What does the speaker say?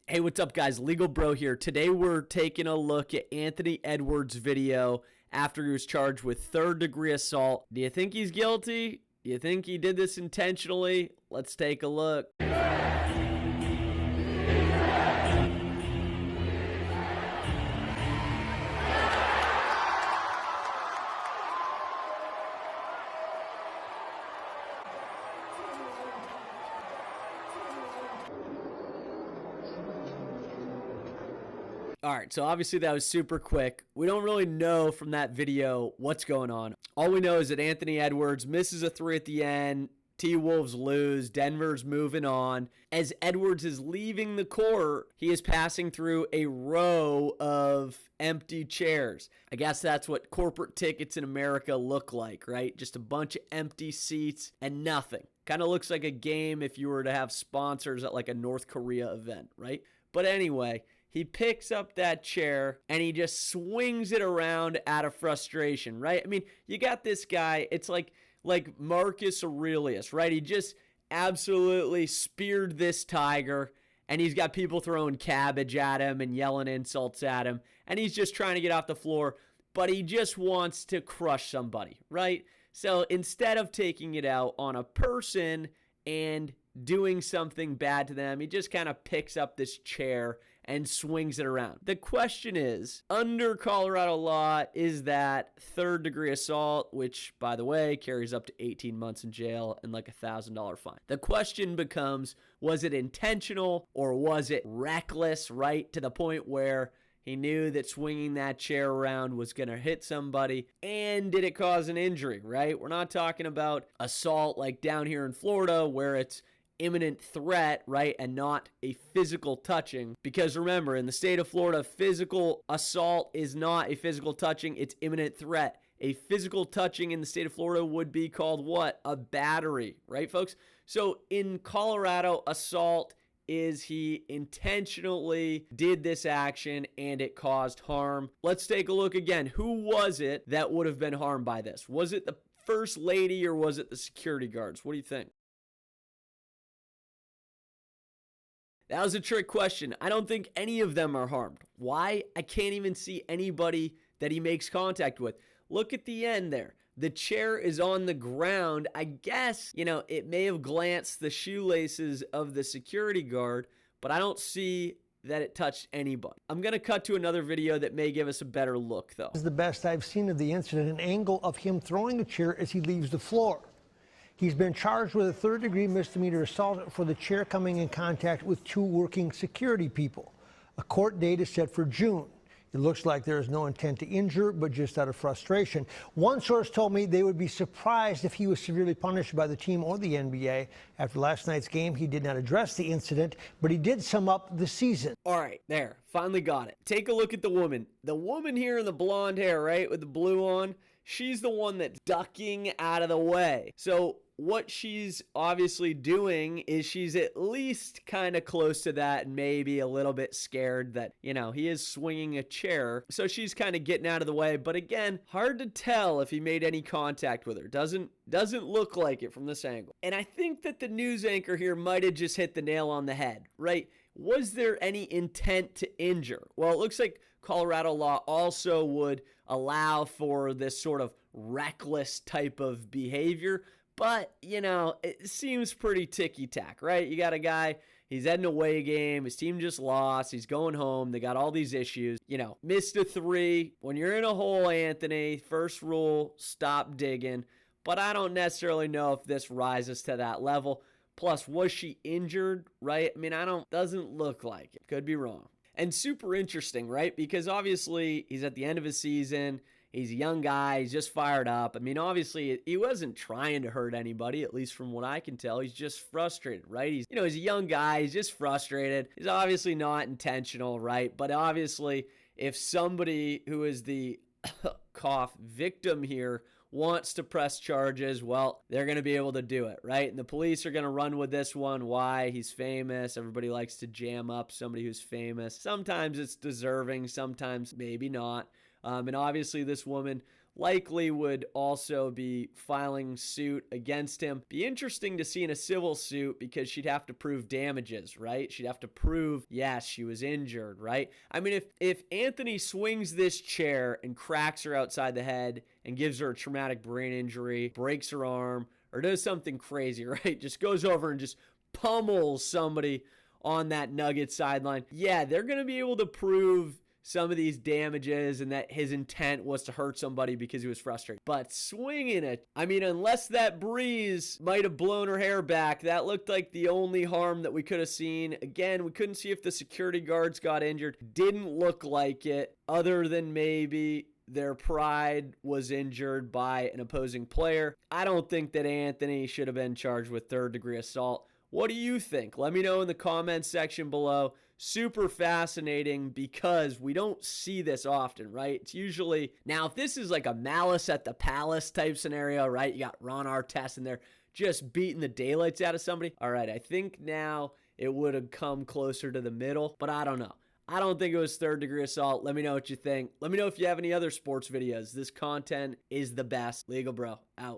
Hey, what's up, guys? LegalBro here. Today we're taking a look at Anthony Edwards' video after he was charged with third-degree assault. Do you think he's guilty? Do you think he did this intentionally? Let's take a look. All right, so obviously that was super quick. We don't really know from that video what's going on. All we know is that Anthony Edwards misses a three at the end. T-Wolves lose. Denver's moving on. As Edwards is leaving the court, he is passing through a row of empty chairs. I guess that's what corporate tickets in America look like, right? Just a bunch of empty seats and nothing. Kind of looks like a game if you were to have sponsors at like a North Korea event, right? But anyway, he picks up that chair and he just swings it around out of frustration, right? I mean, you got this guy, it's like Marcus Aurelius, right? He just absolutely speared this tiger and he's got people throwing cabbage at him and yelling insults at him and he's just trying to get off the floor, but he just wants to crush somebody, right? So instead of taking it out on a person and doing something bad to them, he just kind of picks up this chair and swings it around. The question is, under Colorado law, is that third-degree assault, which, by the way, carries up to 18 months in jail and like a $1,000 fine. The question becomes, was it intentional or was it reckless, right? To the point where he knew that swinging that chair around was going to hit somebody, and did it cause an injury, right? We're not talking about assault like down here in Florida where it's imminent threat, right, and not a physical touching. Because remember, in the state of Florida, physical assault is not a physical touching, it's imminent threat. A physical touching in the state of Florida would be called what? A battery, right, folks? So in Colorado, assault is he intentionally did this action and it caused harm. Let's take a look again. Who was it that would have been harmed by this? Was it the first lady or was it the security guards? What do you think? That was a trick question. I don't think any of them are harmed. Why? I can't even see anybody that he makes contact with. Look at the end there. The chair is on the ground. I guess, it may have glanced the shoelaces of the security guard, but I don't see that it touched anybody. I'm going to cut to another video that may give us a better look, though. This is the best I've seen of the incident, an angle of him throwing a chair as he leaves the floor. He's been charged with a third-degree misdemeanor assault for the chair coming in contact with two working security people. A court date is set for June. It looks like there is no intent to injure, but just out of frustration. One source told me they would be surprised if he was severely punished by the team or the NBA. After last night's game, he did not address the incident, but he did sum up the season. All right, there. Finally got it. Take a look at the woman. The woman here in the blonde hair, right, with the blue on, she's the one that's ducking out of the way. So what she's obviously doing is she's at least kind of close to that and maybe a little bit scared that, he is swinging a chair. So she's kind of getting out of the way. But again, hard to tell if he made any contact with her. Doesn't look like it from this angle. And I think that the news anchor here might have just hit the nail on the head, right? Was there any intent to injure? Well, it looks like Colorado law also would allow for this sort of reckless type of behavior. But, it seems pretty ticky-tack, right? You got a guy, he's at an away game, his team just lost, he's going home, they got all these issues. Missed a three. When you're in a hole, Anthony, first rule, stop digging. But I don't necessarily know if this rises to that level. Plus, was she injured, right? I mean, doesn't look like it. Could be wrong. And super interesting, right? Because obviously, he's at the end of his season. He's a young guy. He's just fired up. I mean, obviously, he wasn't trying to hurt anybody, at least from what I can tell. He's just frustrated, right? He's a young guy. He's just frustrated. He's obviously not intentional, right? But obviously, if somebody who is the cough victim here wants to press charges, well, they're going to be able to do it, right? And the police are going to run with this one. Why? He's famous. Everybody likes to jam up somebody who's famous. Sometimes it's deserving. Sometimes maybe not. And obviously, this woman likely would also be filing suit against him. Be interesting to see in a civil suit because she'd have to prove damages, right? She'd have to prove, yes, she was injured, right? I mean, if Anthony swings this chair and cracks her outside the head and gives her a traumatic brain injury, breaks her arm, or does something crazy, right? Just goes over and just pummels somebody on that Nuggets sideline. Yeah, they're going to be able to prove some of these damages and that his intent was to hurt somebody because he was frustrated. But swinging it, I mean, unless that breeze might have blown her hair back, that looked like the only harm that we could have seen. Again, we couldn't see if the security guards got injured. Didn't look like it, other than maybe their pride was injured by an opposing player. I don't think that Anthony should have been charged with third-degree assault. What do you think? Let me know in the comments section below. Super fascinating because we don't see this often, right? It's usually, now if this is like a Malice at the Palace type scenario, right? You got Ron Artest in there just beating the daylights out of somebody. All right, I think now it would have come closer to the middle, but I don't know. I don't think it was third-degree assault. Let me know what you think. Let me know if you have any other sports videos. This content is the best. LegalBro, out.